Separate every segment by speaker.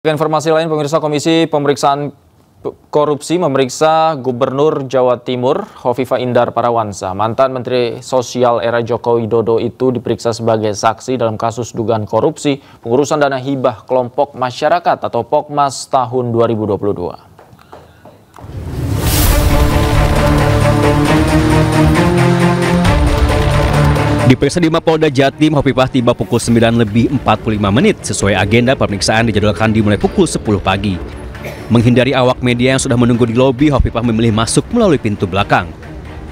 Speaker 1: Informasi lain, pemirsa, Komisi Pemeriksaan Korupsi memeriksa Gubernur Jawa Timur Hovifah Indar Parawansa. Mantan Menteri Sosial era Joko Widodo itu diperiksa sebagai saksi dalam kasus dugaan korupsi pengurusan dana hibah kelompok masyarakat atau Pokmas tahun 2022.
Speaker 2: Diperiksa di Mapolda Jatim, Hovifah tiba pukul 9:45 sesuai agenda pemeriksaan dijadwalkan dimulai pukul 10 pagi. Menghindari awak media yang sudah menunggu di lobi, Hovifah memilih masuk melalui pintu belakang.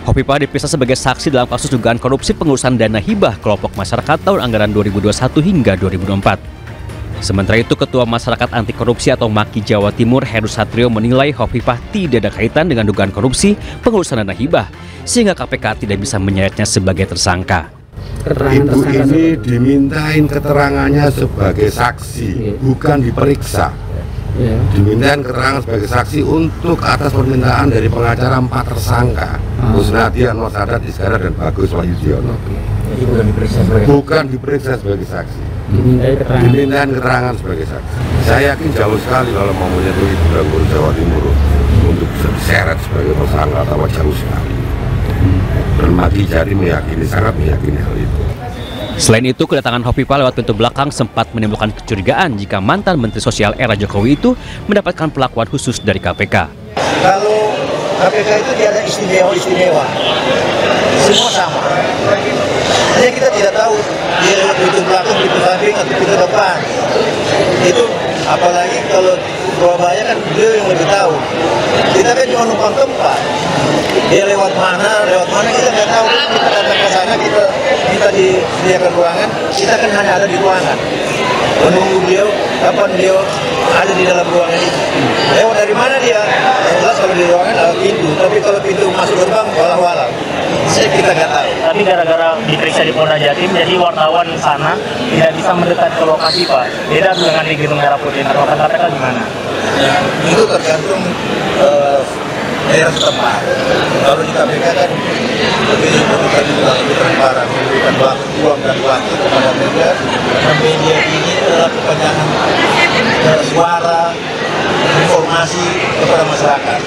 Speaker 2: Hovifah diperiksa sebagai saksi dalam kasus dugaan korupsi pengurusan dana hibah kelompok masyarakat tahun anggaran 2021 hingga 2024. Sementara itu, Ketua Masyarakat Anti Korupsi atau MAKI Jawa Timur, Heru Satrio, menilai Hovifah tidak ada kaitan dengan dugaan korupsi pengurusan dana hibah, sehingga KPK tidak bisa menyeretnya sebagai tersangka.
Speaker 3: Ibu ini dimintain keterangannya sebagai saksi, bukan diperiksa. Dimintain keterangan sebagai saksi untuk atas permintaan dari pengacara 4 tersangka, Husnadi, Anwar Sadat, Iskandar, dan Bagus Wahyudiono. Bukan diperiksa sebagai saksi, dimintain keterangan sebagai saksi. Saya yakin jauh sekali kalau mau menyentuh Gubernur Jawa Timur untuk diseret sebagai tersangka, atau jauh sekali. Dan MAKI Jatim sangat meyakini hal itu.
Speaker 2: Selain itu, kedatangan Hovifah lewat pintu belakang sempat menimbulkan kecurigaan jika mantan Menteri Sosial era Jokowi itu mendapatkan perlakuan khusus dari KPK.
Speaker 4: Kalau KPK itu tidak ada istimewa, semua sama. Hanya kita tidak tahu dia lewat pintu belakang, pintu samping, atau pintu depan. Itu apalagi kalau Surabaya kan beliau yang lebih tahu. Kita kan cuma numpang tempat. Dia lewat mana kita nggak tahu. Kita datang ke sana, kita disediakan ruangan, kita kan hanya ada di ruangan. Menunggu beliau, kapan beliau ada di dalam ruangan itu. Lewat dari mana dia? Jelas kalau di ruangan ada pintu, tapi kalau pintu masuk gerbang, walau-walau. Kita nggak tahu.
Speaker 5: Tapi gara-gara diperiksa di Polda Jatim, jadi wartawan sana tidak bisa mendekat ke lokasi, Pak. Beda dengan di Gedung Merah Putih. Terkait KPK gimana?
Speaker 4: Itu tergantung daerah setempat. Kalau di KPK kan lebih transparan, memberikan ruang dan waktu kepada media. Media ini adalah kepanjangan suara, informasi kepada masyarakat.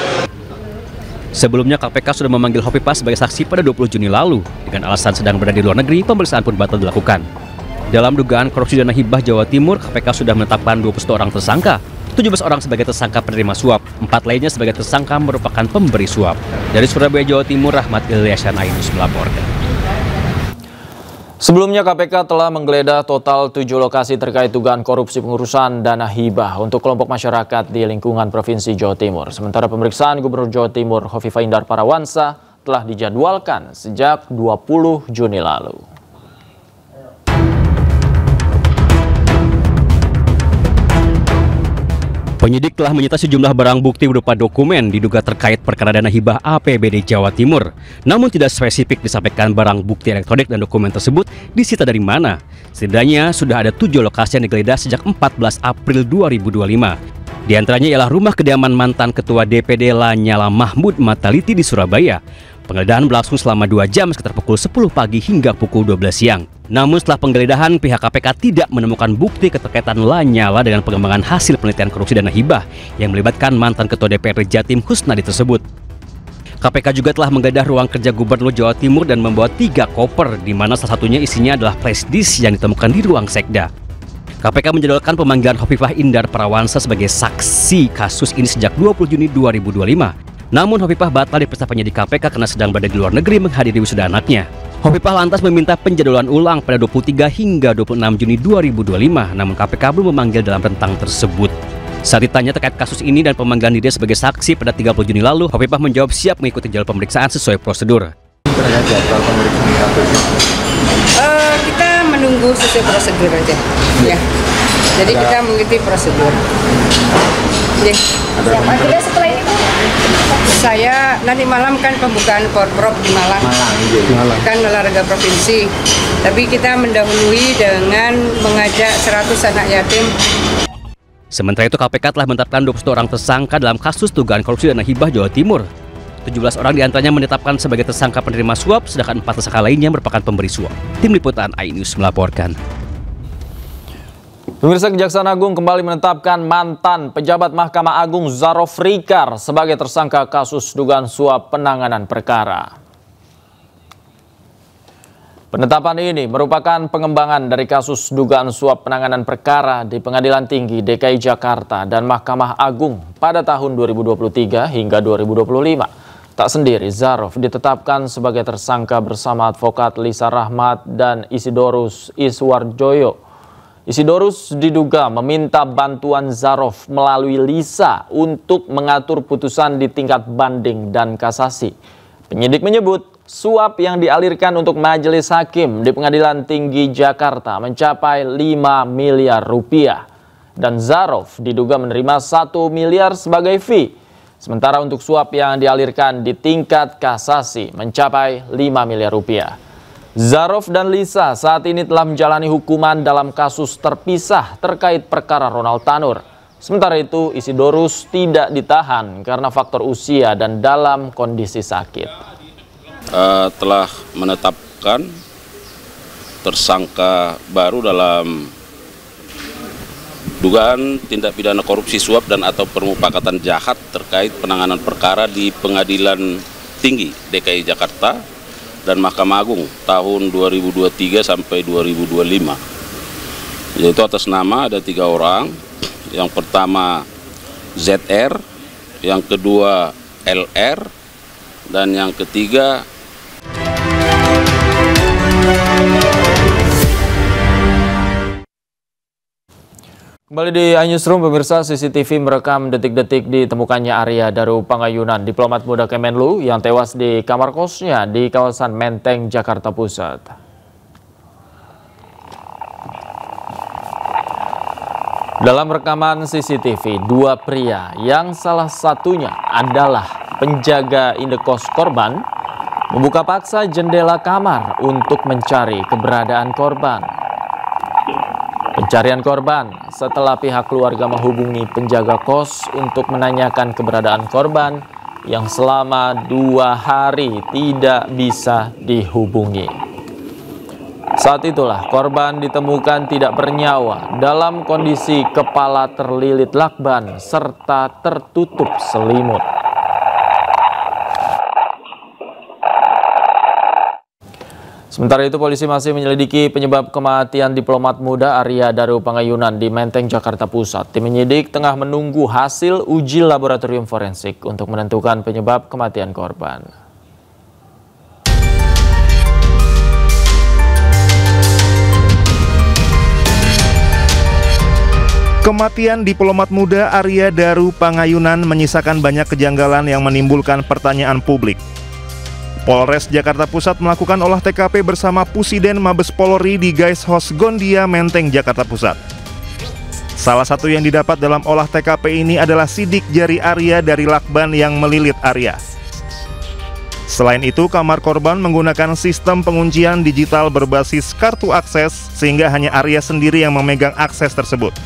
Speaker 2: Sebelumnya, KPK sudah memanggil Hovifah sebagai saksi pada 20 Juni lalu. Dengan alasan sedang berada di luar negeri, pemeriksaan pun batal dilakukan. Dalam dugaan korupsi dana hibah Jawa Timur, KPK sudah menetapkan 21 orang tersangka. 17 orang sebagai tersangka penerima suap, 4 lainnya sebagai tersangka merupakan pemberi suap. Dari Surabaya, Jawa Timur, Rahmat Ilyasyan, Ainus melaporkan.
Speaker 1: Sebelumnya, KPK telah menggeledah total 7 lokasi terkait dugaan korupsi pengurusan dana hibah untuk kelompok masyarakat di lingkungan Provinsi Jawa Timur. Sementara pemeriksaan Gubernur Jawa Timur Hovifah Indar Parawansa telah dijadwalkan sejak 20 Juni lalu.
Speaker 2: Penyidik telah menyita sejumlah barang bukti berupa dokumen diduga terkait perkara dana hibah APBD Jawa Timur. Namun tidak spesifik disampaikan barang bukti elektronik dan dokumen tersebut disita dari mana. Setidaknya sudah ada 7 lokasi yang digeledah sejak 14 April 2025. Di antaranya ialah rumah kediaman mantan Ketua DPD Lanyala Mahmud Mataliti di Surabaya. Penggeledahan berlangsung selama 2 jam sekitar pukul 10 pagi hingga pukul 12 siang. Namun setelah penggeledahan, pihak KPK tidak menemukan bukti keterkaitan Lanyala dengan pengembangan hasil penelitian korupsi dana hibah yang melibatkan mantan Ketua DPRD Jatim Husnadi tersebut. KPK juga telah menggeledah ruang kerja Gubernur Jawa Timur dan membawa 3 koper, di mana salah satunya isinya adalah flash disk yang ditemukan di ruang sekda. KPK menjadwalkan pemanggilan Hovifah Indar Parawansa sebagai saksi kasus ini sejak 20 Juni 2025. Namun Hovifah batal diperiksa penyidik KPK karena sedang berada di luar negeri menghadiri wisuda anaknya. Hovifah lantas meminta penjadwalan ulang pada 23 hingga 26 Juni 2025, namun KPK belum memanggil dalam rentang tersebut. Saat ditanya terkait kasus ini dan pemanggilan dirinya sebagai saksi pada 30 Juni lalu, Hovifah menjawab siap mengikuti jadwal pemeriksaan sesuai prosedur.
Speaker 3: Terkait jadwal pemeriksaan
Speaker 6: kita menunggu sesuai prosedur aja, ya. Jadi kita mengikuti prosedur. Ya. Akhirnya setelah ini saya nanti malam kan pembukaan Porprov di Malang. Kan olahraga provinsi. Tapi kita mendahului dengan mengajak 100 anak yatim.
Speaker 2: Sementara itu, KPK telah menetapkan 21 orang tersangka dalam kasus dugaan korupsi dana hibah Jawa Timur. 17 orang diantaranya menetapkan sebagai tersangka penerima suap, sedangkan 4 tersangka lainnya merupakan pemberi suap. Tim Liputan Ainus melaporkan.
Speaker 1: Pemirsa, Kejaksaan Agung kembali menetapkan mantan pejabat Mahkamah Agung Zarof Rikar sebagai tersangka kasus dugaan suap penanganan perkara. Penetapan ini merupakan pengembangan dari kasus dugaan suap penanganan perkara di Pengadilan Tinggi DKI Jakarta dan Mahkamah Agung pada tahun 2023 hingga 2025. Tak sendiri, Zarof ditetapkan sebagai tersangka bersama advokat Lisa Rahmat dan Isidorus Iswarjoyo. Isidorus diduga meminta bantuan Zarof melalui Lisa untuk mengatur putusan di tingkat banding dan kasasi. Penyidik menyebut suap yang dialirkan untuk majelis hakim di Pengadilan Tinggi Jakarta mencapai 5 miliar rupiah. Dan Zarof diduga menerima 1 miliar sebagai fee. Sementara untuk suap yang dialirkan di tingkat kasasi mencapai 5 miliar rupiah. Zarof dan Lisa saat ini telah menjalani hukuman dalam kasus terpisah terkait perkara Ronald Tanur. Sementara itu, Isidorus tidak ditahan karena faktor usia dan dalam kondisi sakit.
Speaker 7: Telah menetapkan tersangka baru dalam dugaan tindak pidana korupsi suap dan atau permufakatan jahat terkait penanganan perkara di Pengadilan Tinggi DKI Jakarta dan Mahkamah Agung tahun 2023 sampai 2025. Yaitu atas nama ada 3 orang. Yang pertama ZR, yang kedua LR, dan yang ketiga
Speaker 1: Kembali di iNewsroom, pemirsa, CCTV merekam detik-detik ditemukannya Arya Daru Pangayunan, diplomat muda Kemenlu yang tewas di kamar kosnya di kawasan Menteng, Jakarta Pusat. Dalam rekaman CCTV, 2 pria yang salah satunya adalah penjaga indekos korban membuka paksa jendela kamar untuk mencari keberadaan korban. Pencarian korban setelah pihak keluarga menghubungi penjaga kos untuk menanyakan keberadaan korban yang selama 2 hari tidak bisa dihubungi. Saat itulah korban ditemukan tidak bernyawa dalam kondisi kepala terlilit lakban serta tertutup selimut. Sementara itu, polisi masih menyelidiki penyebab kematian diplomat muda Arya Daru Pangayunan di Menteng, Jakarta Pusat. Tim penyidik tengah menunggu hasil uji laboratorium forensik untuk menentukan penyebab kematian korban.
Speaker 8: Kematian diplomat muda Arya Daru Pangayunan menyisakan banyak kejanggalan yang menimbulkan pertanyaan publik. Polres Jakarta Pusat melakukan olah TKP bersama Pusiden Mabes Polri di Guys House Gondia, Menteng, Jakarta Pusat. Salah satu yang didapat dalam olah TKP ini adalah sidik jari Arya dari lakban yang melilit Arya. Selain itu, kamar korban menggunakan sistem penguncian digital berbasis kartu akses sehingga hanya Arya sendiri yang memegang akses tersebut.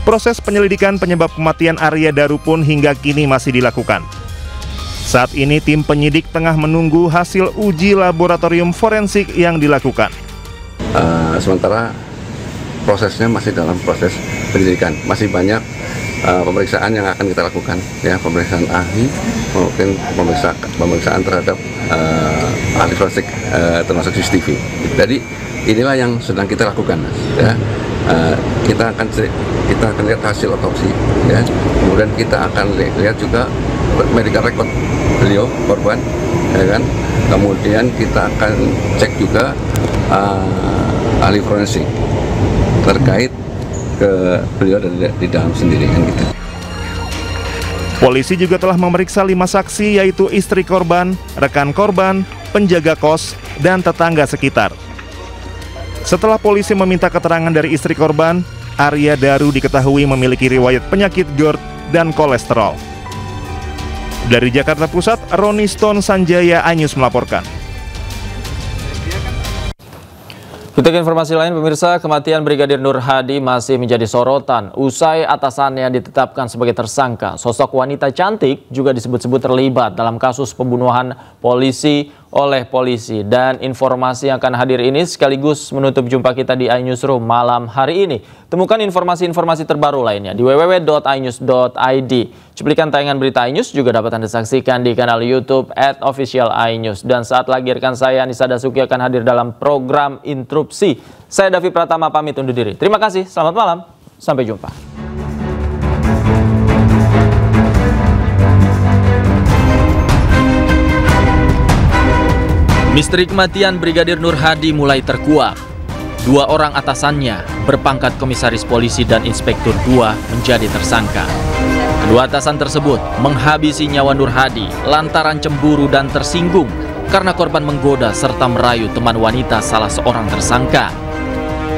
Speaker 8: Proses penyelidikan penyebab kematian Arya Daru pun hingga kini masih dilakukan. Saat ini tim penyidik tengah menunggu hasil uji laboratorium forensik yang dilakukan.
Speaker 3: Sementara prosesnya masih dalam proses penyidikan, masih banyak pemeriksaan yang akan kita lakukan, ya, pemeriksaan ahli maupun pemeriksaan terhadap ahli forensik termasuk CCTV. Jadi inilah yang sedang kita lakukan, ya. Kita akan lihat hasil otopsi, ya. Kemudian kita akan lihat juga medical record beliau korban, ya kan. Kemudian kita akan cek juga ahli forensik terkait ke beliau di dalam sendiri, kan gitu.
Speaker 8: Polisi juga telah memeriksa 5 saksi, yaitu istri korban, rekan korban, penjaga kos, dan tetangga sekitar. Setelah polisi meminta keterangan dari istri korban, Arya Daru diketahui memiliki riwayat penyakit GERD dan kolesterol. Dari Jakarta Pusat, Roni Stone Sanjaya, iNews melaporkan.
Speaker 1: Kita ke informasi lain, pemirsa. Kematian Brigadir Nur Hadi masih menjadi sorotan. Usai atasannya ditetapkan sebagai tersangka, sosok wanita cantik juga disebut-sebut terlibat dalam kasus pembunuhan polisi oleh polisi. Dan informasi yang akan hadir ini sekaligus menutup jumpa kita di iNewsroom malam hari ini. Temukan informasi-informasi terbaru lainnya di www.inews.id. Cuplikan tayangan berita iNews juga dapat Anda saksikan di kanal YouTube @officialinews. Dan saat lagi rekan saya Anissa Dasuki akan hadir dalam program Interupsi. Saya Davi Pratama pamit undur diri. Terima kasih, selamat malam, sampai jumpa. Misteri kematian Brigadir Nur Hadi mulai terkuak. 2 orang atasannya berpangkat komisaris polisi dan inspektur 2 menjadi tersangka. Kedua atasan tersebut menghabisi nyawa Nur Hadi lantaran cemburu dan tersinggung karena korban menggoda serta merayu teman wanita salah seorang tersangka.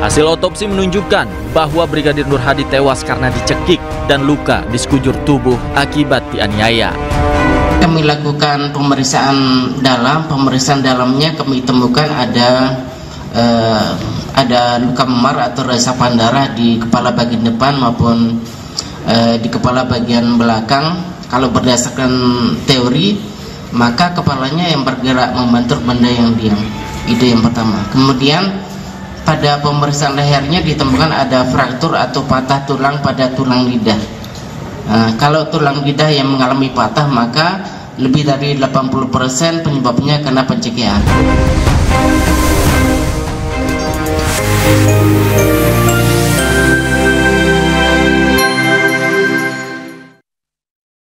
Speaker 1: Hasil otopsi menunjukkan bahwa Brigadir Nur Hadi tewas karena dicekik dan luka di sekujur tubuh akibat dianiaya.
Speaker 9: Kami lakukan pemeriksaan dalamnya kami temukan ada luka memar atau resapan darah di kepala bagian depan maupun di kepala bagian belakang. Kalau berdasarkan teori, maka kepalanya yang bergerak membentur benda yang diam. Itu yang pertama. Kemudian pada pemeriksaan lehernya ditemukan ada fraktur atau patah tulang pada tulang lidah. Kalau tulang lidah yang mengalami patah, maka lebih dari 80% penyebabnya karena pencekian.